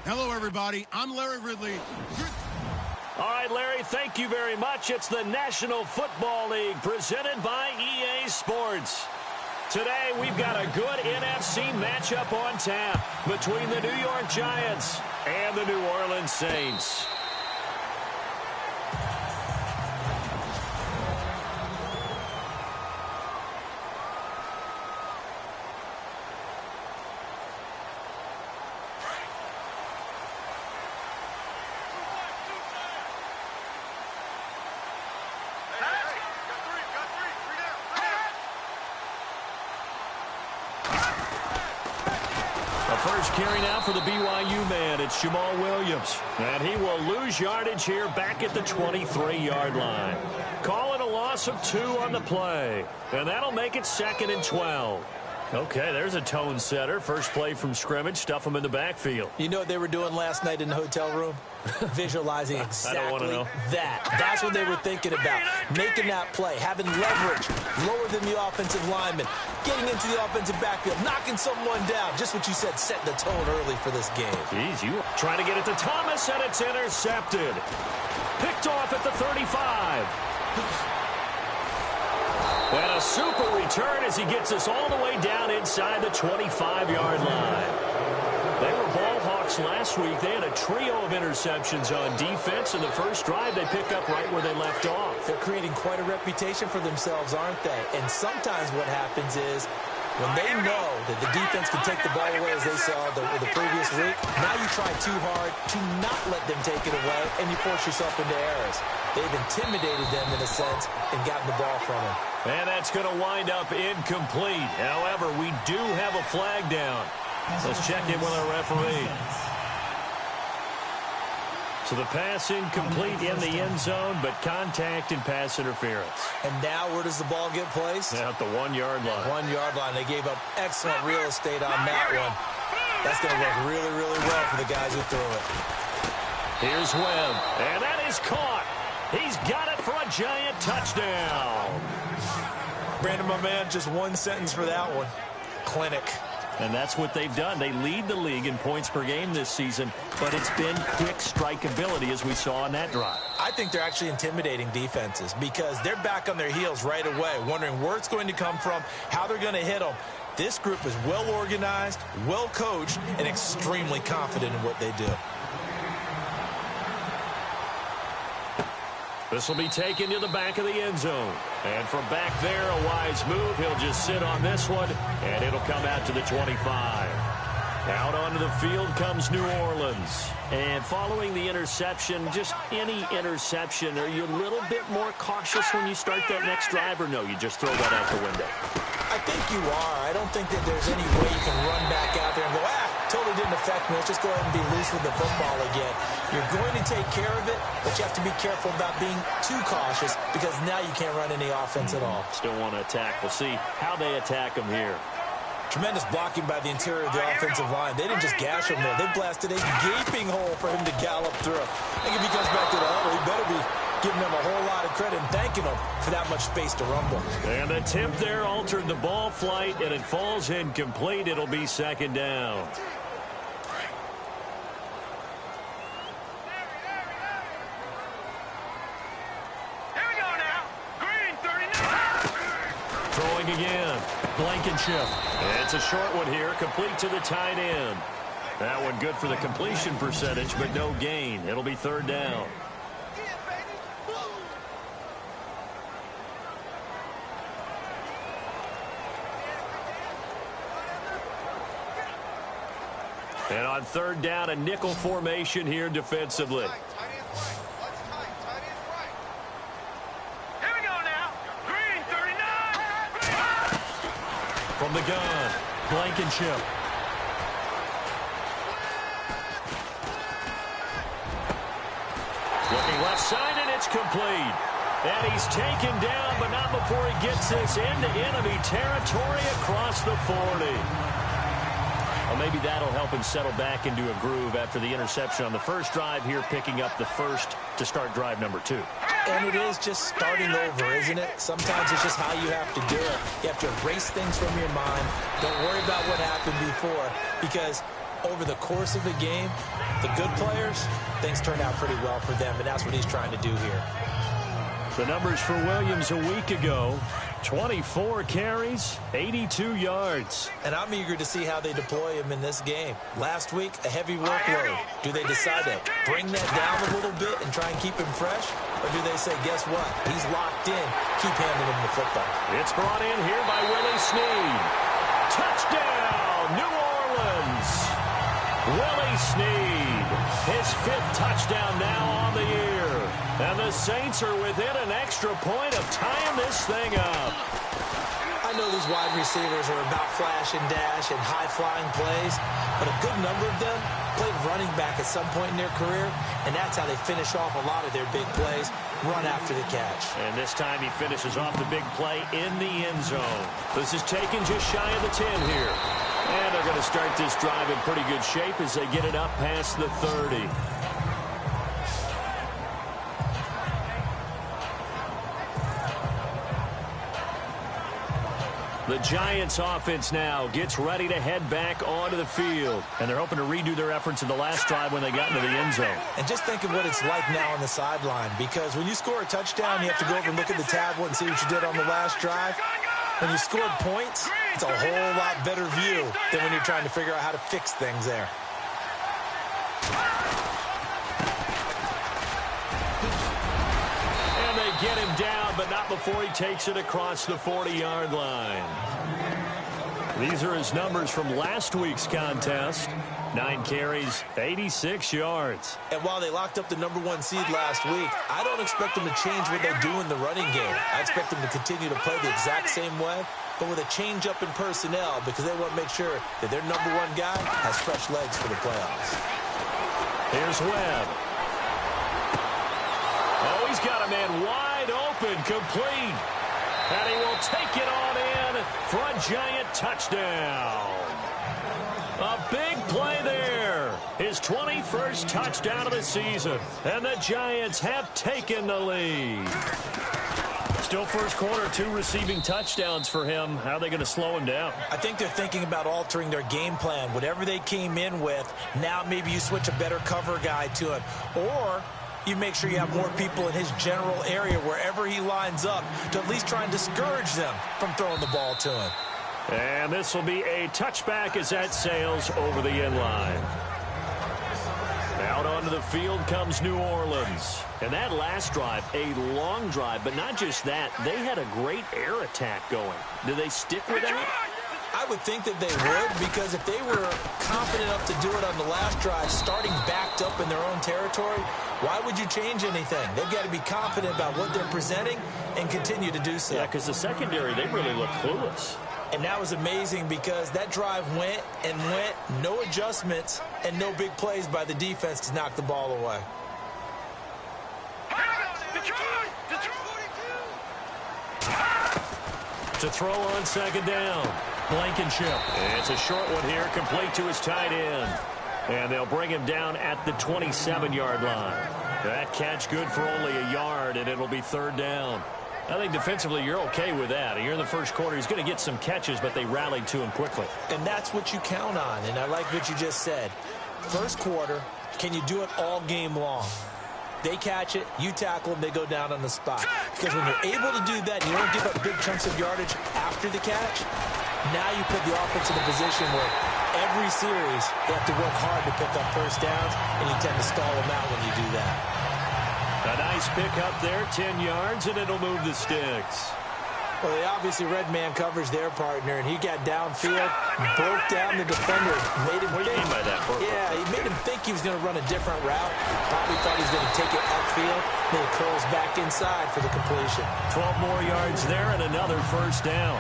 Hello, everybody. I'm Larry Ridley. All right, Larry, thank you very much. It's the National Football League presented by EA Sports. Today, we've got a good NFC matchup on tap between the New York Giants and the New Orleans Saints. First carry now for the BYU man. It's Jamal Williams. And he will lose yardage here back at the 23-yard line. Call it a loss of 2 on the play. And that'll make it 2nd and 12. Okay, there's a tone setter. First play from scrimmage. Stuff them in the backfield. You know what they were doing last night in the hotel room? Visualizing exactly that. That's what they were thinking about. Making that play, having leverage, lower than the offensive lineman, getting into the offensive backfield, knocking someone down. Just what you said, setting the tone early for this game. Jeez, you trying to get it to Thomas, and it's intercepted. Picked off at the 35. And a super return as he gets us all the way down inside the 25-yard line. They were ball hawks last week. They had a trio of interceptions on defense. In the first drive, they pick up right where they left off. They're creating quite a reputation for themselves, aren't they? And sometimes what happens is when they know that the defense can take the ball away, as they saw the previous week, now you try too hard to not let them take it away, and you force yourself into errors. They've intimidated them in a sense and gotten the ball from them. And that's going to wind up incomplete. However, we do have a flag down. Let's check in with our referee. So the pass incomplete in the end zone, but contact and pass interference. And now where does the ball get placed? At the 1-yard line. 1-yard line. They gave up excellent real estate on that one. That's going to work really, really well for the guys who threw it. Here's Webb, and that is caught. He's got it for a giant touchdown. Brandon, my man, just one sentence for that one. Clinic. And that's what they've done. They lead the league in points per game this season, but it's been quick strike ability as we saw on that drive. I think they're actually intimidating defenses because they're back on their heels right away, wondering where it's going to come from, how they're going to hit them. This group is well organized, well coached, and extremely confident in what they do. This will be taken to the back of the end zone. And from back there, a wise move. He'll just sit on this one, and it'll come out to the 25. Out onto the field comes New Orleans. And following the interception, just any interception, are you a little bit more cautious when you start that next drive, or no, you just throw that out the window? I think you are. I don't think that there's any way you can run back out there and go, totally didn't affect me. Let's just go ahead and be loose with the football again. You're going to take care of it, but you have to be careful about being too cautious because now you can't run any offense at all. Still want to attack. We'll see how they attack them here. Tremendous blocking by the interior of the offensive line. They didn't just gash him there. They blasted a gaping hole for him to gallop through. I think if he comes back to the huddle, he better be giving them a whole lot of credit and thanking them for that much space to rumble. And the tip there altered the ball flight, and it falls incomplete. It'll be 2nd down. Throwing again. Blankenship. It's a short one here, complete to the tight end. That one good for the completion percentage, but no gain. It'll be 3rd down. And on 3rd down, a nickel formation here defensively. From the gun, Blankenship. Looking left side, and it's complete. And he's taken down, but not before he gets this into enemy territory across the 40. Well, maybe that'll help him settle back into a groove after the interception on the first drive here, picking up the first to start drive number 2. And it is just starting over, isn't it? Sometimes it's just how you have to do it. You have to erase things from your mind. Don't worry about what happened before, because over the course of the game, the good players, things turn out pretty well for them, and that's what he's trying to do here. The numbers for Williams a week ago: 24 carries, 82 yards. And I'm eager to see how they deploy him in this game. Last week, a heavy workload. Do they decide to bring that down a little bit and try and keep him fresh? Or do they say, guess what? He's locked in. Keep handing him the football. It's brought in here by Willie Snead. Touchdown, New Orleans. Willie Snead, his 5th touchdown now on the year. And the Saints are within an extra point of tying this thing up. I know these wide receivers are about flash and dash and high-flying plays, but a good number of them played running back at some point in their career, and that's how they finish off a lot of their big plays, run after the catch. And this time he finishes off the big play in the end zone. This is taken just shy of the 10 here. And they're going to start this drive in pretty good shape as they get it up past the 30. The Giants offense now gets ready to head back onto the field. And they're hoping to redo their efforts in the last drive when they got into the end zone. And just think of what it's like now on the sideline, because when you score a touchdown, you have to go over and look at the tablet and see what you did on the last drive. When you scored points, it's a whole lot better view than when you're trying to figure out how to fix things there. And they get him down, but not before he takes it across the 40-yard line. These are his numbers from last week's contest. 9 carries, 86 yards. And while they locked up the #1 seed last week, I don't expect them to change what they do in the running game. I expect them to continue to play the exact same way, but with a change up in personnel, because they want to make sure that their #1 guy has fresh legs for the playoffs. Here's Webb. Oh, he's got a man wide open, complete. And he will take it on in for a giant touchdown. A big play there. His 21st touchdown of the season. And the Giants have taken the lead. Still first quarter, 2 receiving touchdowns for him. How are they going to slow him down? I think they're thinking about altering their game plan. Whatever they came in with, now maybe you switch a better cover guy to him. Or you make sure you have more people in his general area wherever he lines up to at least try and discourage them from throwing the ball to him. And this will be a touchback as that sails over the end line. Out onto the field comes New Orleans. And that last drive, a long drive, but not just that. They had a great air attack going. Do they stick with that? I would think that they would, because if they were confident enough to do it on the last drive, starting backed up in their own territory, why would you change anything? They've got to be confident about what they're presenting and continue to do so. Yeah, because the secondary, they really look clueless. And that was amazing because that drive went and went, no adjustments, and no big plays by the defense to knock the ball away. To throw on second down, Blankenship. It's a short one here, complete to his tight end. And they'll bring him down at the 27-yard line. That catch good for only a yard, and it'll be third down. I think defensively you're okay with that. Here in the first quarter, he's going to get some catches, but they rallied to him quickly. And that's what you count on, and I like what you just said. First quarter, can you do it all game long? They catch it, you tackle them, they go down on the spot. Because when you're able to do that and you don't give up big chunks of yardage after the catch, now you put the offense in a position where every series they have to work hard to pick up first downs, and you tend to stall them out when you do that. A nice pick up there, 10 yards, and it'll move the sticks. Well, they obviously red man covers their partner, and he got downfield, broke down the defender, made him What do you mean by that? Yeah, he made him think he was going to run a different route. Probably thought he was going to take it upfield. Then he curls back inside for the completion. 12 more yards there and another first down.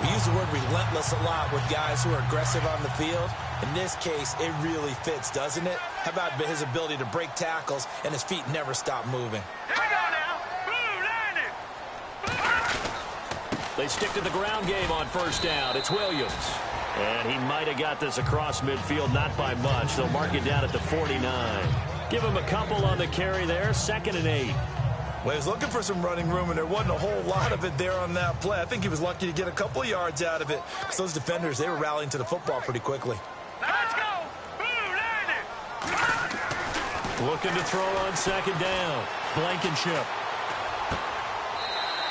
We use the word relentless a lot with guys who are aggressive on the field. In this case, it really fits, doesn't it? How about his ability to break tackles and his feet never stop moving? They stick to the ground game on first down. It's Williams. And he might have got this across midfield, not by much. They'll mark it down at the 49. Give him a couple on the carry there, 2nd and 8. Well, he was looking for some running room, and there wasn't a whole lot of it there on that play. I think he was lucky to get a couple of yards out of it. Because those defenders, they were rallying to the football pretty quickly. Let's go! Looking to throw on second down. Blankenship.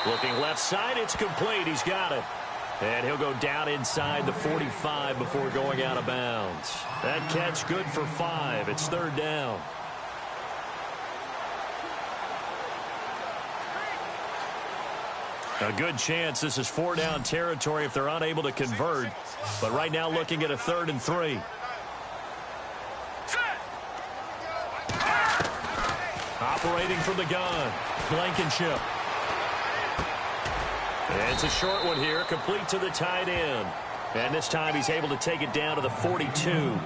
Looking left side. It's complete. He's got it. And he'll go down inside the 45 before going out of bounds. That catch good for 5. It's third down. A good chance this is 4-down territory if they're unable to convert. But right now looking at a 3rd and 3. Operating from the gun. Blankenship. It's a short one here, complete to the tight end. And this time he's able to take it down to the 42.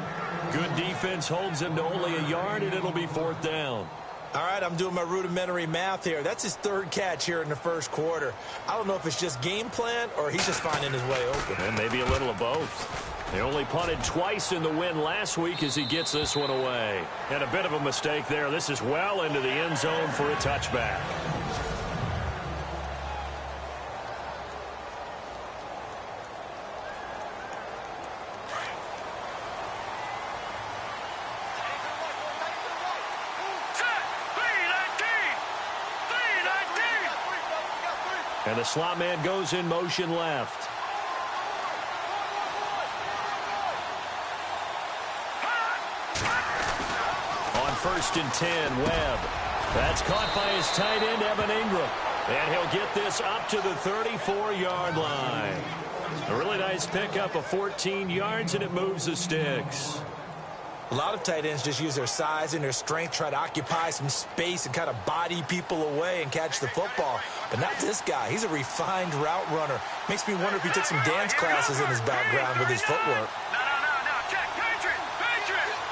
Good defense holds him to only a yard, and it'll be 4th down. All right, I'm doing my rudimentary math here. That's his 3rd catch here in the first quarter. I don't know if it's just game plan or he's just finding his way open. And maybe a little of both. They only punted twice in the win last week as he gets this one away. And a bit of a mistake there. This is well into the end zone for a touchback. And the slot man goes in motion left. On 1st and 10, Webb. That's caught by his tight end, Evan Ingram. And he'll get this up to the 34-yard line. A really nice pickup of 14 yards, and it moves the sticks. A lot of tight ends just use their size and their strength, try to occupy some space and kind of body people away and catch the football. But not this guy. He's a refined route runner. Makes me wonder if he took some dance classes in his background with his footwork. No. Check. Patriot.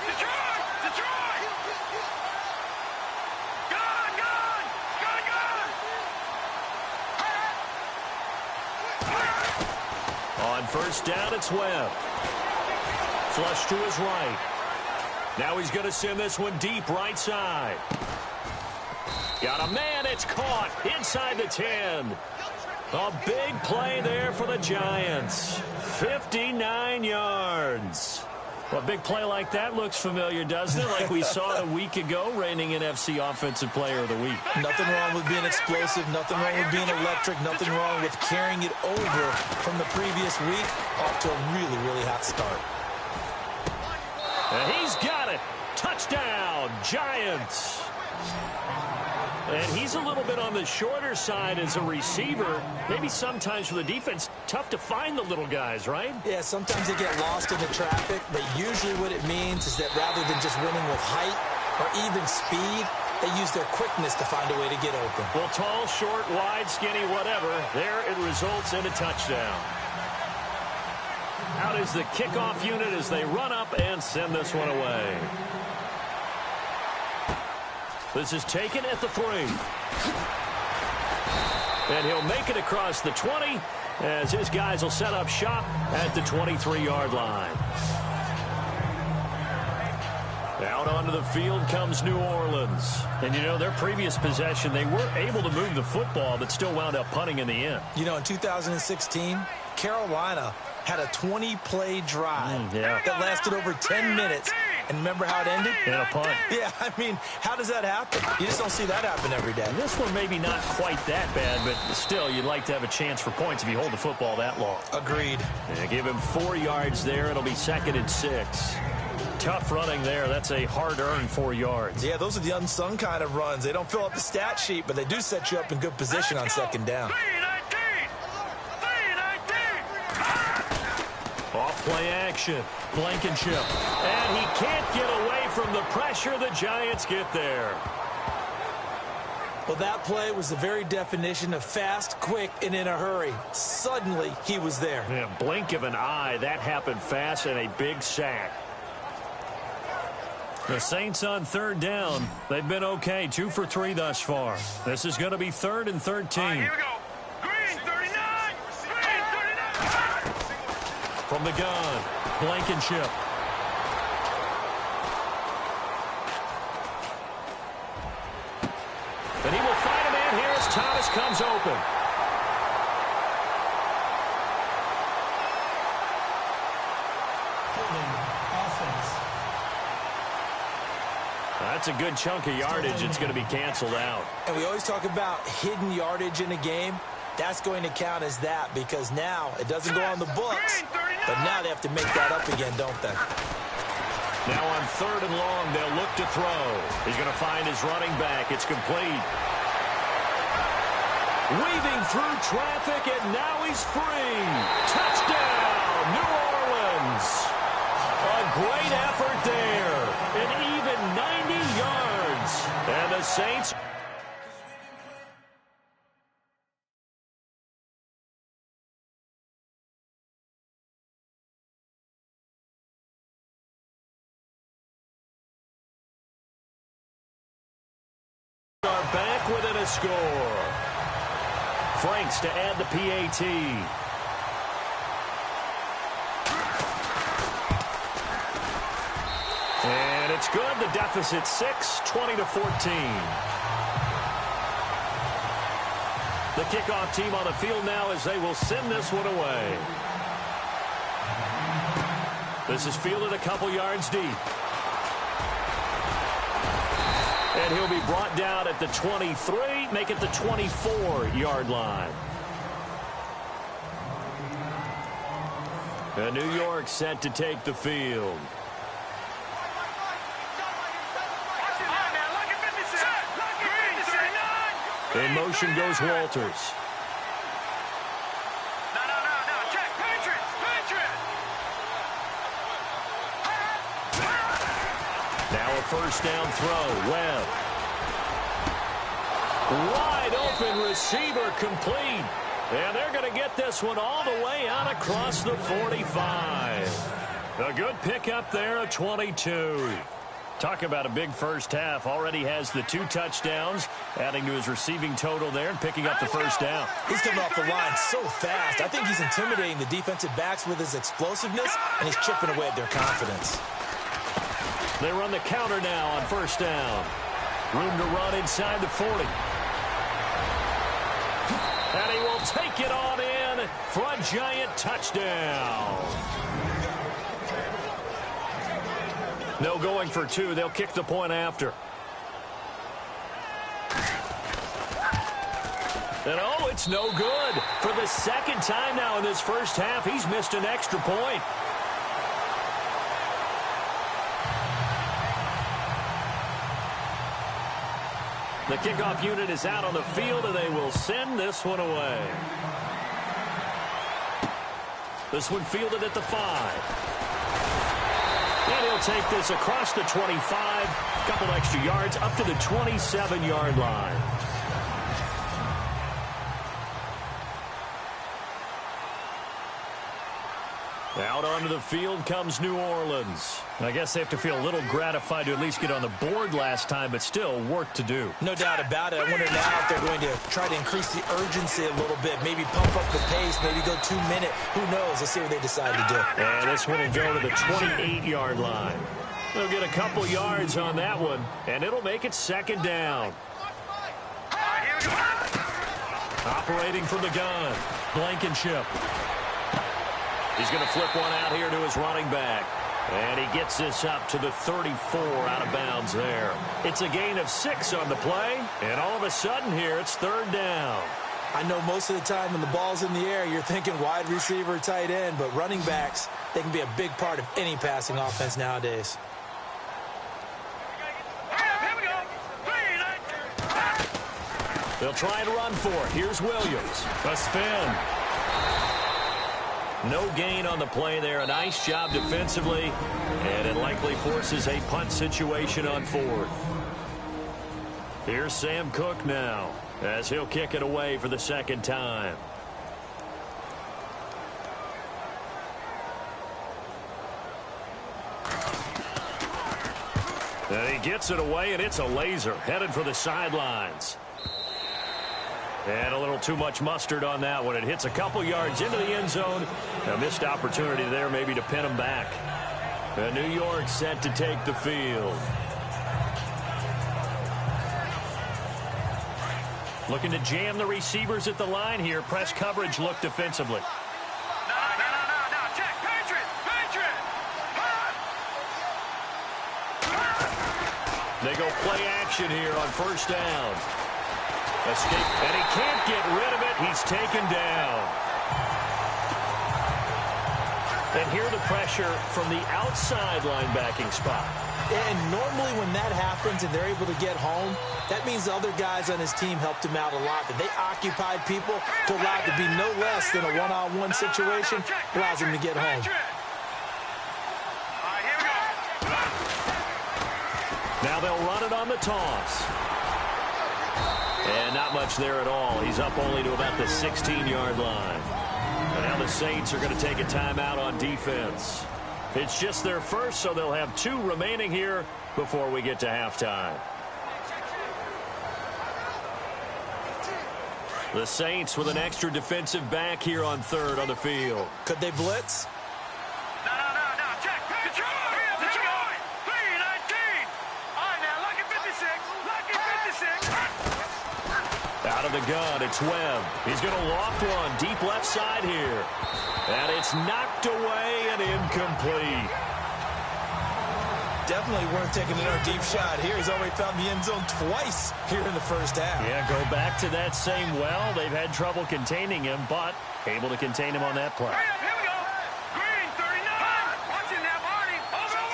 Detroit. Gone. On 1st down, it's Webb. Flush to his right. Now he's going to send this one deep right side. Got a man. It's caught inside the 10. A big play there for the Giants. 59 yards. Well, a big play like that looks familiar, doesn't it? Like we saw it a week ago, reigning NFC Offensive Player of the Week. Nothing wrong with being explosive. Nothing wrong with being electric. Nothing wrong with carrying it over from the previous week off to a really, really hot start. And he's got it. Touchdown, Giants. And he's a little bit on the shorter side as a receiver. Maybe sometimes for the defense, tough to find the little guys, right? Yeah, sometimes they get lost in the traffic, but usually what it means is that rather than just winning with height or even speed, they use their quickness to find a way to get open. Well, tall, short, wide, skinny, whatever, there it results in a touchdown. Out is the kickoff unit as they run up and send this one away. This is taken at the 3. And he'll make it across the 20 as his guys will set up shop at the 23-yard line. Out onto the field comes New Orleans. And, you know, their previous possession, they were able to move the football but still wound up punting in the end. You know, in 2016, Carolina had a 20-play drive that lasted over 10 minutes. And remember how it ended? In a punt. Yeah, I mean, how does that happen? You just don't see that happen every day. And this one maybe not quite that bad, but still, you'd like to have a chance for points if you hold the football that long. Agreed. And give him 4 yards there. It'll be 2nd and 6. Tough running there. That's a hard-earned 4 yards. Yeah, those are the unsung kind of runs. They don't fill up the stat sheet, but they do set you up in good position on second down. Off-play action. Blankenship. And he can't get away from the pressure. The Giants get there. Well, that play was the very definition of fast, quick, and in a hurry. Suddenly, he was there. Yeah, blink of an eye. That happened fast and a big sack. The Saints on 3rd down. They've been okay. 2 for 3 thus far. This is going to be 3rd and 13. Here we go. Green 39. Green 39. From the gun, Blankenship. And he will find a man here as Thomas comes open. that's a good chunk of yardage. It's going to be canceled out. And we always talk about hidden yardage in a game. That's going to count as that because now it doesn't go on the books, but now they have to make that up again, don't they? Now on 3rd and long, they'll look to throw. He's going to find his running back. It's complete. Weaving through traffic, and now he's free. Touchdown, New Orleans. A great effort there. An even 90 yards. And the Saints are back within a score. Franks to add the PAT. And it's good. The deficit 6, 20-14. The kickoff team on the field now as they will send this one away. This is fielded a couple yards deep. And he'll be brought down at the 23, make it the 24-yard line. And New York set to take the field. In motion goes Walters. Check, Patriot. Now a first down throw. Webb. Wide open receiver complete. And they're going to get this one all the way out across the 45. A good pickup there of 22. Talk about a big first half. Already has the 2 touchdowns, adding to his receiving total there and picking up the first down. He's coming off the line so fast. I think he's intimidating the defensive backs with his explosiveness, and he's chipping away at their confidence. They run the counter now on first down. Room to run inside the 40. And he will take it on in for a giant touchdown. No going for 2. They'll kick the point after. And oh, it's no good. For the second time now in this first half, he's missed an extra point. The kickoff unit is out on the field, and they will send this one away. This one fielded at the 5. And he'll take this across the 25, a couple extra yards, up to the 27-yard line. Out onto the field comes New Orleans. I guess they have to feel a little gratified to at least get on the board last time, but still work to do. No doubt about it. I wonder now if they're going to try to increase the urgency a little bit, maybe pump up the pace, maybe go 2-minute. Who knows? Let's see what they decide to do. And this one will go to the 28-yard line. They'll get a couple yards on that one, and it'll make it second down. Operating from the gun, Blankenship. He's going to flip one out here to his running back. And he gets this up to the 34 out of bounds there. It's a gain of 6 on the play. And all of a sudden here, it's third down. I know most of the time when the ball's in the air, you're thinking wide receiver, tight end. But running backs, they can be a big part of any passing offense nowadays. They'll try and run for it. Here's Williams. A spin. No gain on the play there. A nice job defensively. And it likely forces a punt situation on 4th. Here's Sam Cook now as he'll kick it away for the second time. And he gets it away, and it's a laser headed for the sidelines. And a little too much mustard on that one. It hits a couple yards into the end zone. A missed opportunity there maybe to pin him back. And New York set to take the field. Looking to jam the receivers at the line here. Press coverage look defensively. Check, Patriot. They go play action here on first down. Escape, and he can't get rid of it. He's taken down. And here the pressure from the outside linebacking spot. And normally when that happens and they're able to get home, that means the other guys on his team helped him out a lot. That they occupied people to allow it to be no less than a one-on-one situation, allows him to get home. Now they'll run it on the toss. And not much there at all. He's up only to about the 16-yard line. And now the Saints are going to take a timeout on defense. It's just their first, so they'll have 2 remaining here before we get to halftime. The Saints with an extra defensive back here on third on the field. Could they blitz? No. Check. Control. 319. All right, now, lucky 56. Out of the gun, it's Webb. He's going to loft one deep left side here. And it's knocked away and incomplete. Definitely worth taking another deep shot here. He's already found the end zone twice here in the first half. Yeah, go back to that same well. They've had trouble containing him, but able to contain him on that play. Here we go. Green, 39. Watching that, Marty. Over.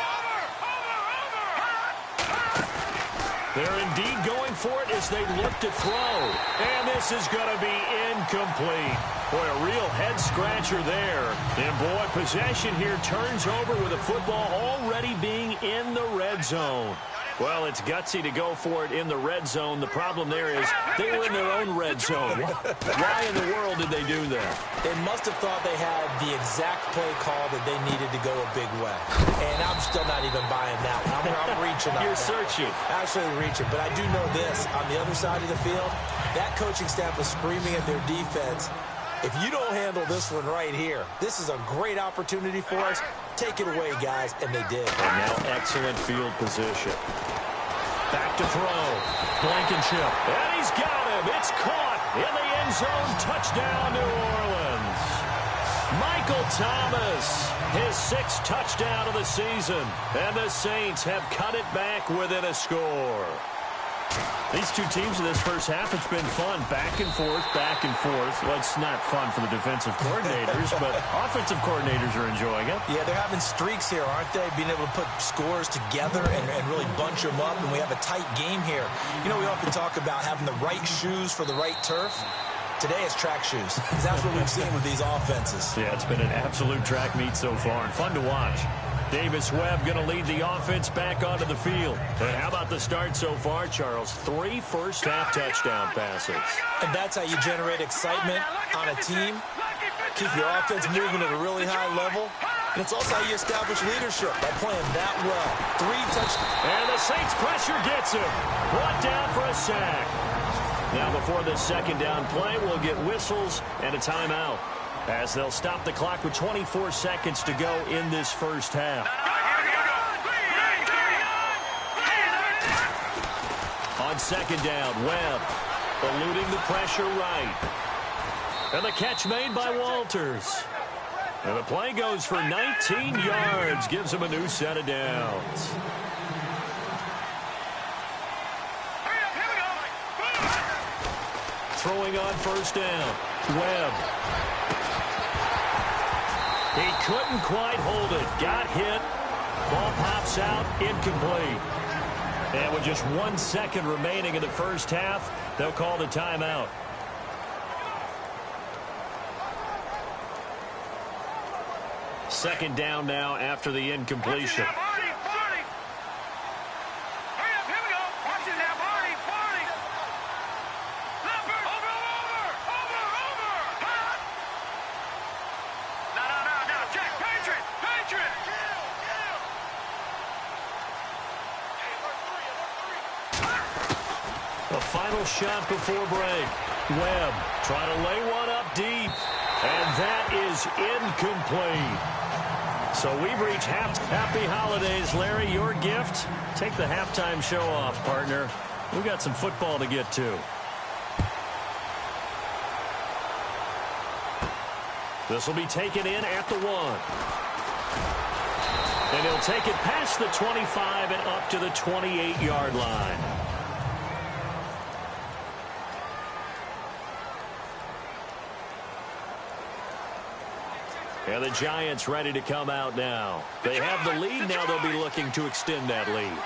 They're indeed going for it as they look to throw. And this is going to be incomplete. Boy, a real head-scratcher there. And, boy, possession here turns over with the football already being in the red zone. Well, it's gutsy to go for it in the red zone. The problem there is they were in their own red zone. Why in the world did they do that? They must have thought they had the exact play call that they needed to go a big way. And I'm still not even buying that one. I'm reaching on You're that. searching. Actually reaching. But I do know this. On the other side of the field, that coaching staff was screaming at their defense, if you don't handle this one right here, this is a great opportunity for us. Take it away, guys. And they did. And now excellent field position. Back to throw. Blankenship. And he's got him. It's caught in the end zone. Touchdown, New Orleans. Michael Thomas, his 6th touchdown of the season. And the Saints have cut it back within a score. These two teams in this first half, it's been fun. Back and forth, back and forth. Well, it's not fun for the defensive coordinators, but offensive coordinators are enjoying it. Yeah, they're having streaks here, aren't they? Being able to put scores together and really bunch them up, and we have a tight game here. You know, we often talk about having the right shoes for the right turf. Today it's track shoes. That's what we've seen with these offenses. Yeah, it's been an absolute track meet so far, and fun to watch. Davis Webb going to lead the offense back onto the field. And how about the start so far, Charles? 3 first-half touchdown passes. And that's how you generate excitement on a team. Keep your offense moving at a really high level. And it's also how you establish leadership by playing that well. 3 touchdowns. And the Saints pressure gets him. Brought down for a sack. Now before this second down play, we'll get whistles and a timeout, as they'll stop the clock with 24 seconds to go in this first half. On second down, Webb eluding the pressure right. And the catch made by Walters. And the play goes for 19 yards, gives him a new set of downs. Throwing on first down, Webb. He couldn't quite hold it. Got hit. Ball pops out. Incomplete. And with just 1 second remaining in the first half, they'll call the timeout. Second down now after the incompletion. The final shot before break. Webb trying to lay one up deep. And that is incomplete. So we've reached happy holidays, Larry. Your gift? Take the halftime show off, partner. We've got some football to get to. This will be taken in at the 1. And he'll take it past the 25 and up to the 28-yard line. And the Giants ready to come out now. They have the lead. Now they'll be looking to extend that lead.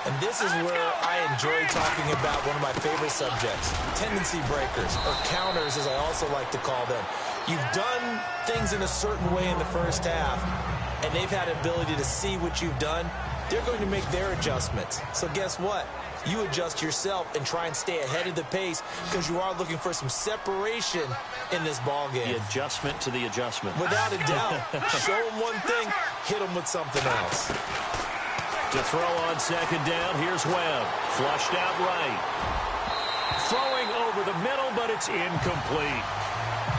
And this is where I enjoy talking about one of my favorite subjects, tendency breakers, or counters as I also like to call them. You've done things in a certain way in the first half, and they've had the ability to see what you've done. They're going to make their adjustments. So guess what? You adjust yourself and try and stay ahead of the pace because you are looking for some separation in this ball game. The adjustment to the adjustment. Without a doubt. Show them one thing, hit them with something else. To throw on second down, here's Webb. Flushed out right. Throwing over the middle, but it's incomplete.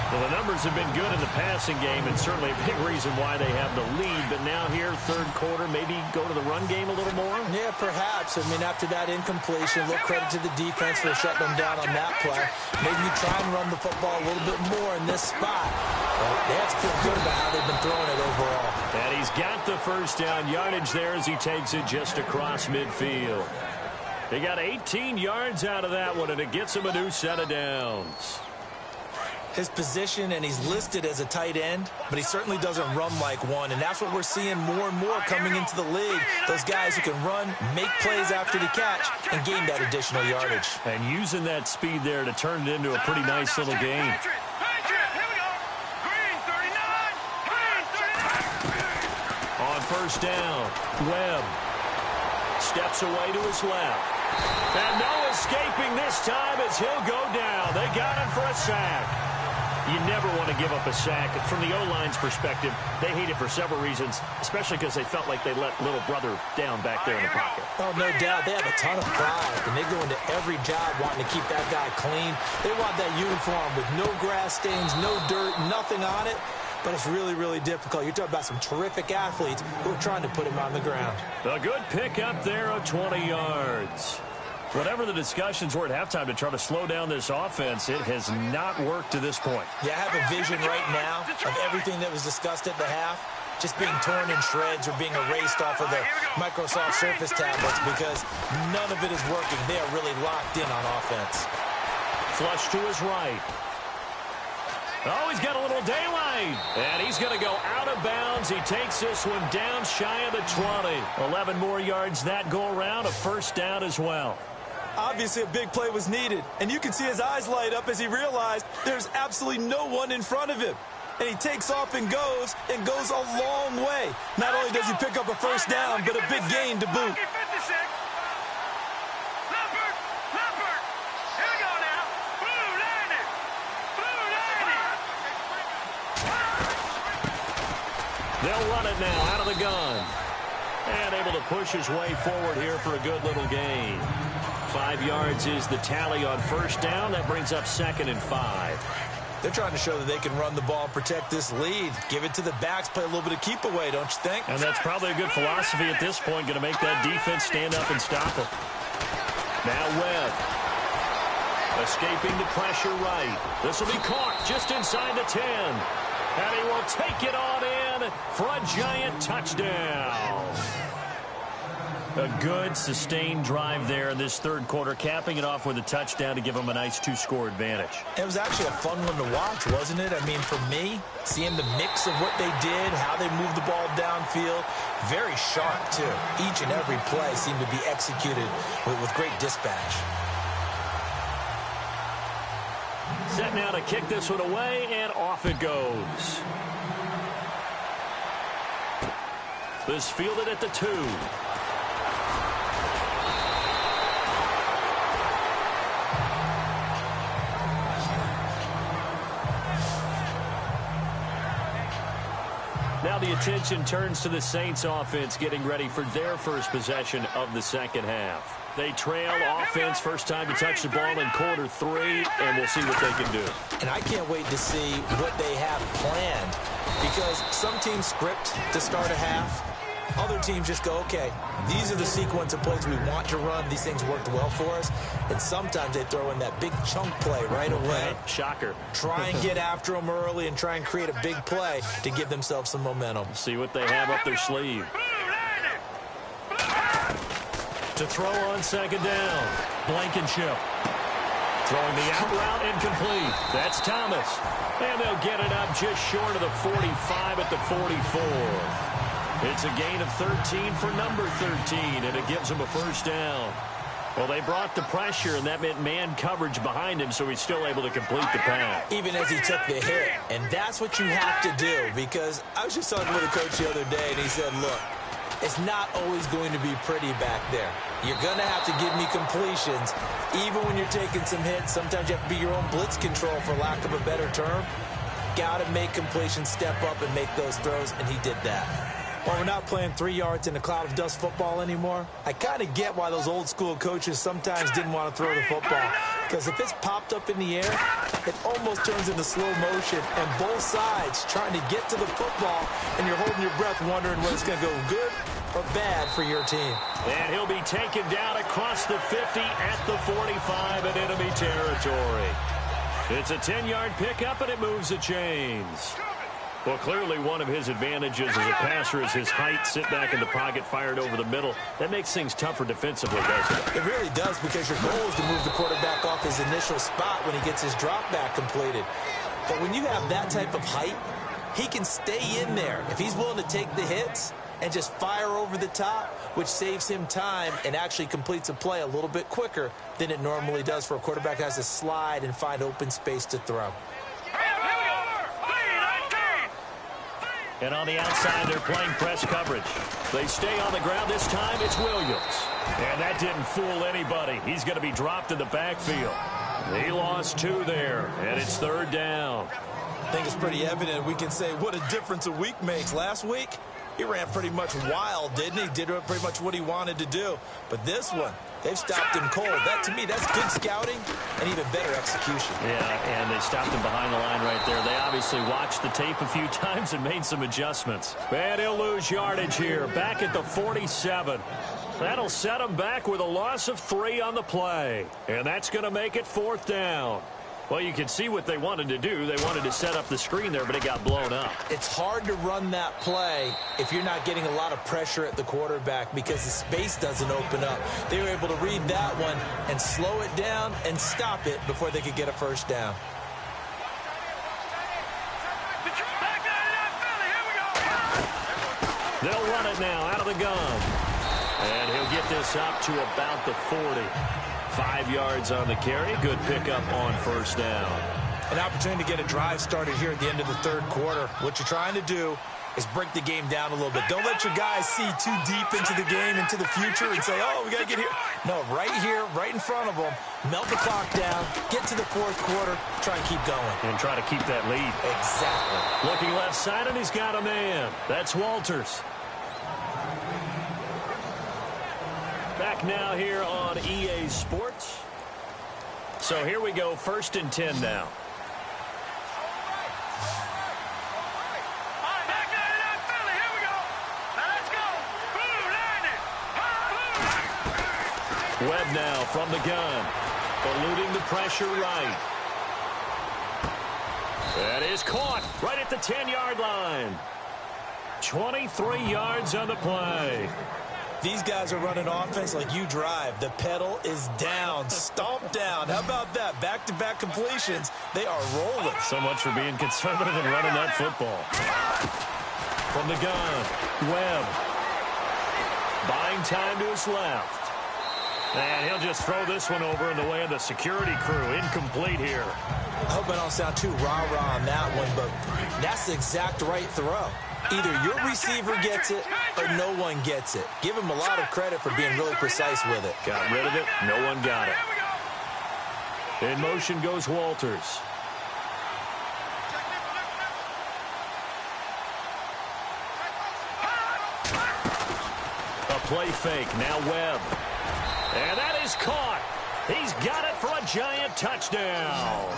Well, the numbers have been good in the passing game, and certainly a big reason why they have the lead. But now here, third quarter, maybe go to the run game a little more? Yeah, perhaps. I mean, after that incompletion, a little credit to the defense for shutting them down on that play. Maybe you try and run the football a little bit more in this spot. But they have to feel good about how they've been throwing it overall. And he's got the first down yardage there as he takes it just across midfield. They got 18 yards out of that one, and it gets him a new set of downs. His position, and he's listed as a tight end, but he certainly doesn't run like one, and that's what we're seeing more and more coming into the league. Those guys who can run, make plays after the catch, and gain that additional yardage. And using that speed there to turn it into a pretty nice little game. On first down, Webb steps away to his left. And no escaping this time as he'll go down. They got him for a sack. You never want to give up a sack. From the O-line's perspective, they hate it for several reasons, especially because they felt like they let little brother down back there in the pocket. Oh, no doubt. They have a ton of pride, and they go into every job wanting to keep that guy clean. They want that uniform with no grass stains, no dirt, nothing on it. But it's really, really difficult. You're talking about some terrific athletes who are trying to put him on the ground. A good pickup there of 20 yards. Whatever the discussions were at halftime to try to slow down this offense, it has not worked to this point. Yeah, I have a vision right now of everything that was discussed at the half just being torn in shreds or being erased off of the Microsoft Surface tablets because none of it is working. They are really locked in on offense. Flush to his right. Oh, he's got a little daylight. And he's going to go out of bounds. He takes this one down shy of the 20. 11 more yards that go around. A first down as well. Obviously, a big play was needed. And you can see his eyes light up as he realized there's absolutely no one in front of him. And he takes off and goes a long way. Not only does he pick up a first down, but a big gain to boot. They'll run it now out of the gun. And able to push his way forward here for a good little gain. 5 yards is the tally on first down. That brings up 2nd and 5. They're trying to show that they can run the ball, protect this lead. Give it to the backs, play a little bit of keep away, don't you think? And that's probably a good philosophy at this point. Going to make that defense stand up and stop it. Now Webb. Escaping the pressure right. This will be caught just inside the 10. And he will take it on in for a giant touchdown. A good, sustained drive there in this third quarter, capping it off with a touchdown to give them a nice 2-score advantage. It was actually a fun one to watch, wasn't it? I mean, for me, seeing the mix of what they did, how they moved the ball downfield, very sharp, too. Each and every play seemed to be executed with great dispatch. Set now to kick this one away, and off it goes. This fielded at the 2. Now the attention turns to the Saints offense getting ready for their first possession of the second half. They trail offense, first time to touch the ball in quarter 3, and we'll see what they can do. And I can't wait to see what they have planned because some teams script to start a half. Other teams just go, okay, these are the sequence of plays we want to run. These things worked well for us. And sometimes they throw in that big chunk play right away. Shocker. Try and get after them early and try and create a big play to give themselves some momentum. See what they have up their sleeve. To throw on second down. Blankenship. Throwing the out route incomplete. That's Thomas. And they'll get it up just short of the 45 at the 44. It's a gain of 13 for number 13, and it gives them a first down. Well, they brought the pressure, and that meant man coverage behind him, so he's still able to complete the pass. Even as he took the hit. And that's what you have to do, because I was just talking with a coach the other day, and he said, look, it's not always going to be pretty back there. You're going to have to give me completions. Even when you're taking some hits, sometimes you have to be your own blitz control, for lack of a better term. Got to make completions, step up, and make those throws, and he did that. While we're not playing 3 yards in a cloud of dust football anymore, I kind of get why those old school coaches sometimes didn't want to throw the football. Because if it's popped up in the air, it almost turns into slow motion, and both sides trying to get to the football, and you're holding your breath wondering whether it's going to go good or bad for your team. And he'll be taken down across the 50 at the 45 in enemy territory. It's a 10-yard pickup, and it moves the chains. Well, clearly one of his advantages as a passer is his height. Sit back in the pocket, fired over the middle. That makes things tougher defensively, doesn't it? It really does, because your goal is to move the quarterback off his initial spot when he gets his drop back completed. But when you have that type of height, he can stay in there if he's willing to take the hits and just fire over the top, which saves him time and actually completes a play a little bit quicker than it normally does for a quarterback who has to slide and find open space to throw. And on the outside, they're playing press coverage. They stay on the ground. This time, it's Williams. And that didn't fool anybody. He's going to be dropped in the backfield. He lost 2 there, and it's 3rd down. I think it's pretty evident. We can say what a difference a week makes. Last week, he ran pretty much wild, didn't he? Did pretty much what he wanted to do. But this one, they've stopped him cold. That, to me, that's good scouting and even better execution. Yeah, and they stopped him behind the line right there. They obviously watched the tape a few times and made some adjustments. And he'll lose yardage here, back at the 47. That'll set him back with a loss of 3 on the play. And that's going to make it 4th down. Well, you can see what they wanted to do. They wanted to set up the screen there, but it got blown up. It's hard to run that play if you're not getting a lot of pressure at the quarterback, because the space doesn't open up. They were able to read that one and slow it down and stop it before they could get a first down. They'll run it now out of the gun. And he'll get this up to about the 40. 5 yards on the carry. Good pickup on first down. An opportunity to get a drive started here at the end of the 3rd quarter. What you're trying to do is break the game down a little bit. Don't let your guys see too deep into the game, into the future, and say, oh, we got to get here. No, right here, right in front of them, melt the clock down, get to the 4th quarter, try and keep going. And try to keep that lead. Exactly. Looking left side, and he's got a man. That's Walters. Back now here on EA Sports. So here we go, 1st and 10 now. Webb now from the gun, eluding the pressure right. That is caught right at the 10-yard line. 23 yards on the play. These guys are running offense like you drive. The pedal is down, stomped down. How about that? Back-to-back completions. They are rolling. So much for being conservative and running that football. From the gun, Webb. Buying time to his left. And he'll just throw this one over in the way of the security crew. Incomplete here. I hope I don't sound too rah-rah on that one, but that's the exact right throw. Either your receiver gets it or no one gets it. Give him a lot of credit for being really precise with it. Got rid of it. No one got it. In motion goes Walters. A play fake. Now Webb. And that is caught. He's got it for a giant touchdown.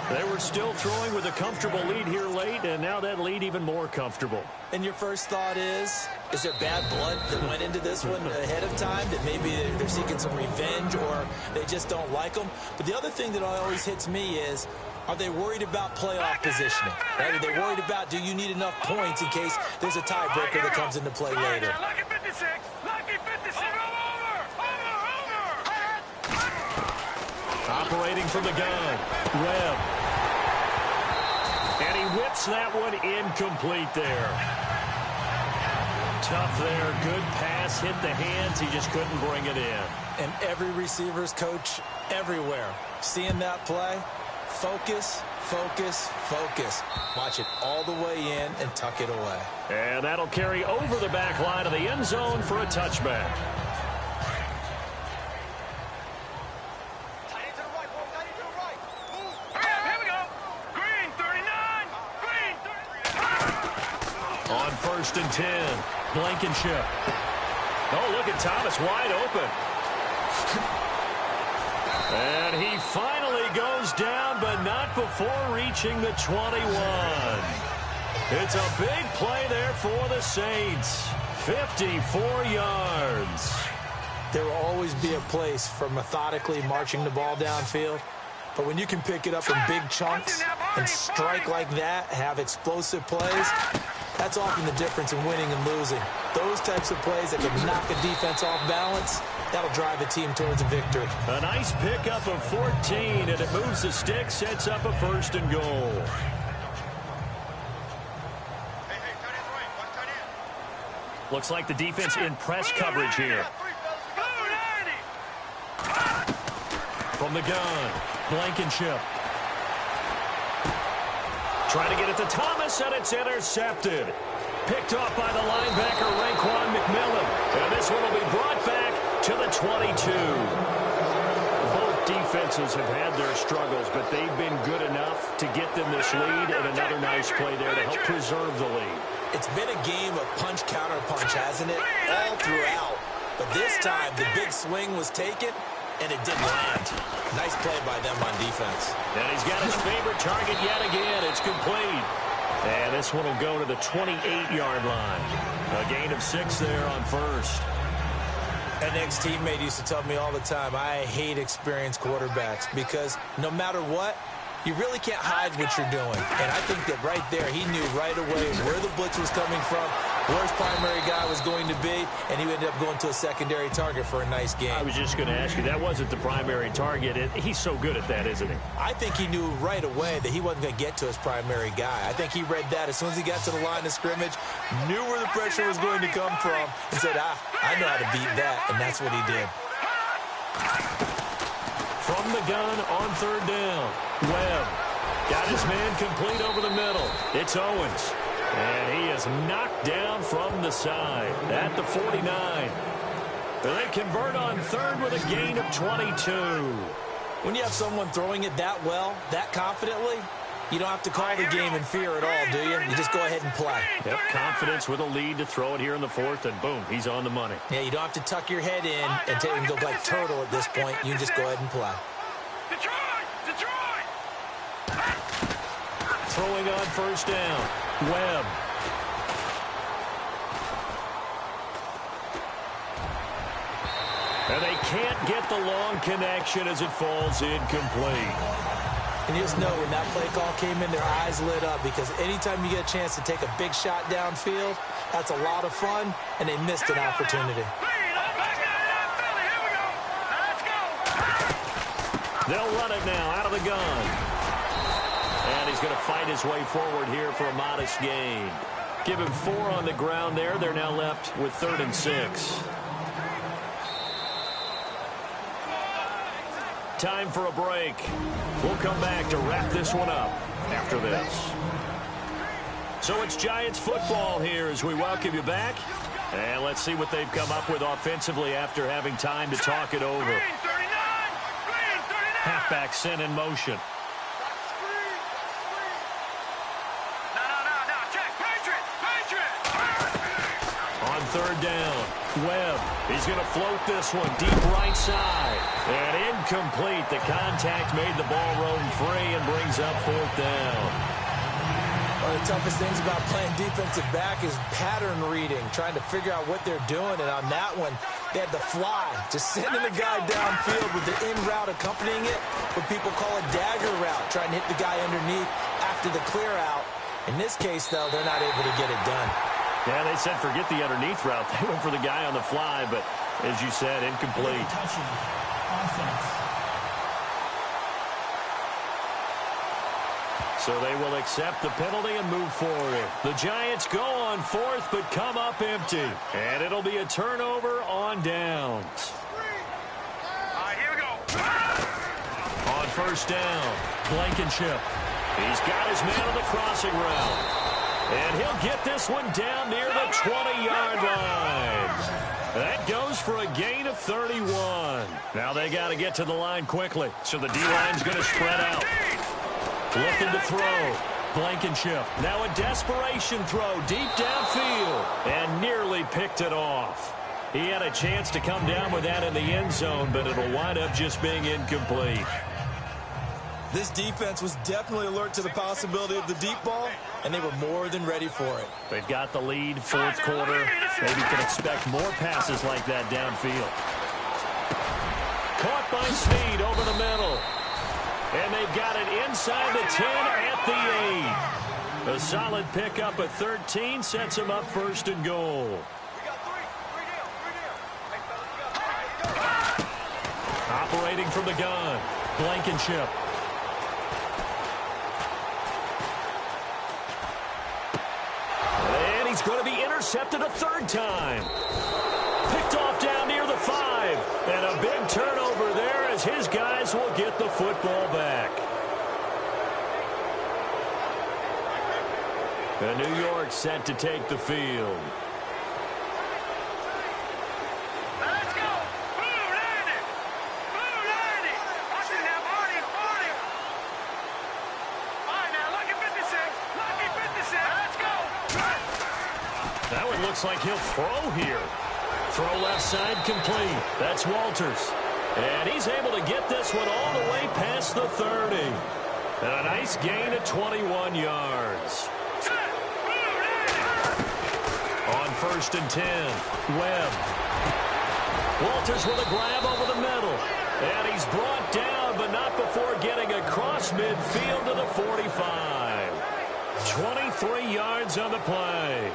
They were still throwing with a comfortable lead here late, and now that lead even more comfortable. And your first thought is there bad blood that went into this one ahead of time, that maybe they're seeking some revenge or they just don't like them? But the other thing that always hits me is, are they worried about playoff positioning? Right? Are they worried about, do you need enough points in case there's a tiebreaker that comes into play later? Lucky 56. Lucky 56. operating from the gun. Webb. And he whips that one incomplete there. Tough there. Good pass. Hit the hands. He just couldn't bring it in. And every receiver's coach everywhere. Seeing that play, focus, focus, focus. Watch it all the way in and tuck it away. And that'll carry over the back line of the end zone for a touchback. Here we go. Green 39. Green 39. On 1st and 10, Blankenship. Oh, look at Thomas wide open. And he finally goes down, but not before reaching the 21. It's a big play there for the Saints. 54 yards. There will always be a place for methodically marching the ball downfield. But when you can pick it up in big chunks and strike like that, have explosive plays, that's often the difference in winning and losing. Those types of plays that can knock a defense off balance, that'll drive a team towards a victory. A nice pickup of 14, and it moves the stick, sets up a 1st and goal. Looks like the defense in press coverage here. From the gun, Blankenship. Trying to get it to Thomas, and it's intercepted. Picked off by the linebacker, Raekwon McMillan. And this one will be brought back to the 22. Both defenses have had their struggles, but they've been good enough to get them this lead, and another nice play there to help preserve the lead. It's been a game of punch-counter-punch, hasn't it? All throughout. But this time, the big swing was taken, and it didn't land. Nice play by them on defense. And he's got his favorite target yet again. It's complete. And this one will go to the 28-yard line. A gain of 6 there on 1st. An ex-teammate used to tell me all the time, I hate experienced quarterbacks because no matter what, you really can't hide what you're doing. And I think that right there, he knew right away where the blitz was coming from, where his primary guy was going to be, and he ended up going to a secondary target for a nice game. I was just going to ask you, that wasn't the primary target. He's so good at that, isn't he? I think he knew right away that he wasn't going to get to his primary guy. I think he read that as soon as he got to the line of scrimmage, knew where the pressure was going to come from, and said, I know how to beat that, and that's what he did. From the gun on 3rd down, Webb got his man complete over the middle. It's Owens. And he is knocked down from the side at the 49. They convert on 3rd with a gain of 22. When you have someone throwing it that well, that confidently, you don't have to call the game in fear at all, do you? You just go ahead and play. Yep, confidence with a lead to throw it here in the 4th, and boom, he's on the money. Yeah, you don't have to tuck your head in and take and go like turtle at this point. You just go ahead and play. Detroit! Throwing on 1st down, Webb. And they can't get the long connection as it falls incomplete. And you just know when that play call came in, their eyes lit up because anytime you get a chance to take a big shot downfield, that's a lot of fun, and they missed an opportunity. They'll run it now out of the gun. And he's going to fight his way forward here for a modest gain. Give him 4 on the ground there. They're now left with 3rd and 6. Time for a break. We'll come back to wrap this one up after this. So it's Giants football here as we welcome you back. And let's see what they've come up with offensively after having time to talk it over. Halfback sent in motion. On 3rd down, Webb. He's going to float this one deep right side. And incomplete. The contact made the ball roam free and brings up 4th down. One of the toughest things about playing defensive back is pattern reading, trying to figure out what they're doing. And on that one, they had the fly, just sending the guy downfield with the in route accompanying it, what people call a dagger route, trying to hit the guy underneath after the clear out. In this case, though, they're not able to get it done. Yeah, they said forget the underneath route. They went for the guy on the fly, but as you said, incomplete. So they will accept the penalty and move forward. The Giants go on fourth, but come up empty. And it'll be a turnover on downs. All right, here we go. On first down, Blankenship. He's got his man on the crossing route. And he'll get this one down near the 20-yard line. That goes for a gain of 31. Now they got to get to the line quickly, so the D-line's going to spread out. Looking to throw. Blankenship. Now a desperation throw deep downfield. And nearly picked it off. He had a chance to come down with that in the end zone, but it'll wind up just being incomplete. This defense was definitely alert to the possibility of the deep ball, and they were more than ready for it. They've got the lead, fourth quarter. Maybe can expect more passes like that downfield. Caught by Snead over the middle. And they've got it inside the 10 at the 8. A solid pickup at 13 sets him up first and goal. Operating from the gun, Blankenship. And he's going to be intercepted a third time. Picked off down near the 5. And a big turnover there as his guys will get the football back. And New York set to take the field. Let's go. Blue landing. Blue landing. Watch it now, Marty. Marty. All right, now, lucky 56. Lucky 56. Let's go. That one looks like he'll throw here. Throw left side complete. That's Walters. And he's able to get this one all the way past the 30. And a nice gain of 21 yards. On first and 10, Webb. Walters with a grab over the middle. And he's brought down, but not before getting across midfield to the 45. 23 yards on the play.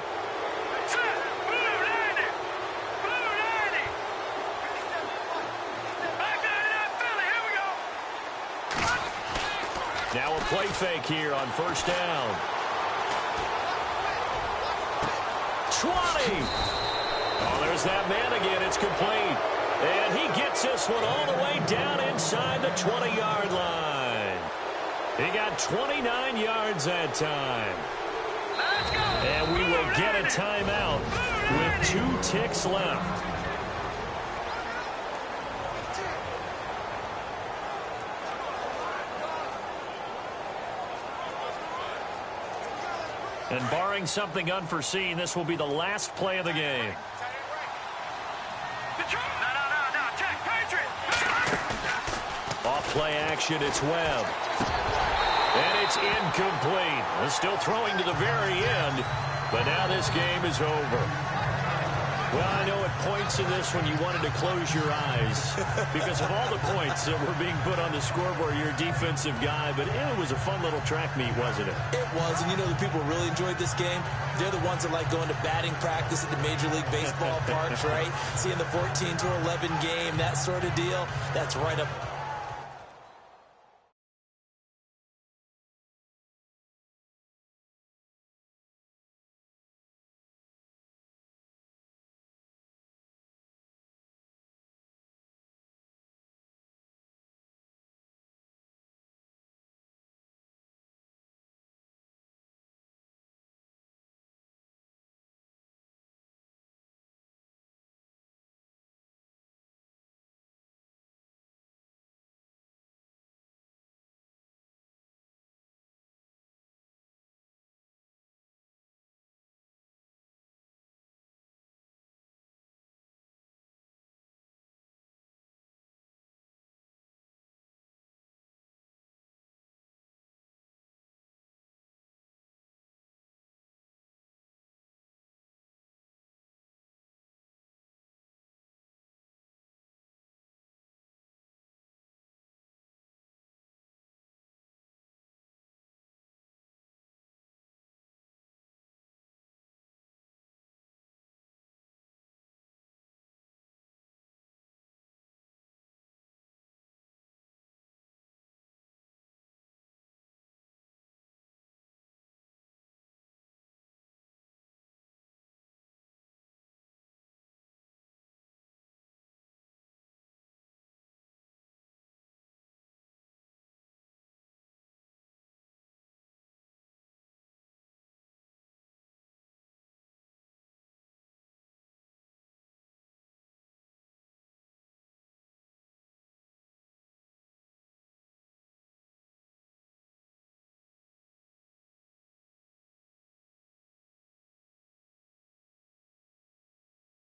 Now a play fake here on first down. 20. Oh, there's that man again. It's complete. And he gets this one all the way down inside the 20-yard line. He got 29 yards that time. And we will get a timeout with 2 ticks left. And barring something unforeseen, this will be the last play of the game. Off play action, it's Webb. And it's incomplete. They're still throwing to the very end, but now this game is over. Well, I know at points in this one you wanted to close your eyes because of all the points that were being put on the scoreboard. You're a defensive guy, but it was a fun little track meet, wasn't it? It was, and you know the people who really enjoyed this game? They're the ones that like going to batting practice at the Major League Baseball parks, right? Seeing the 14-11 game, that sort of deal. That's right up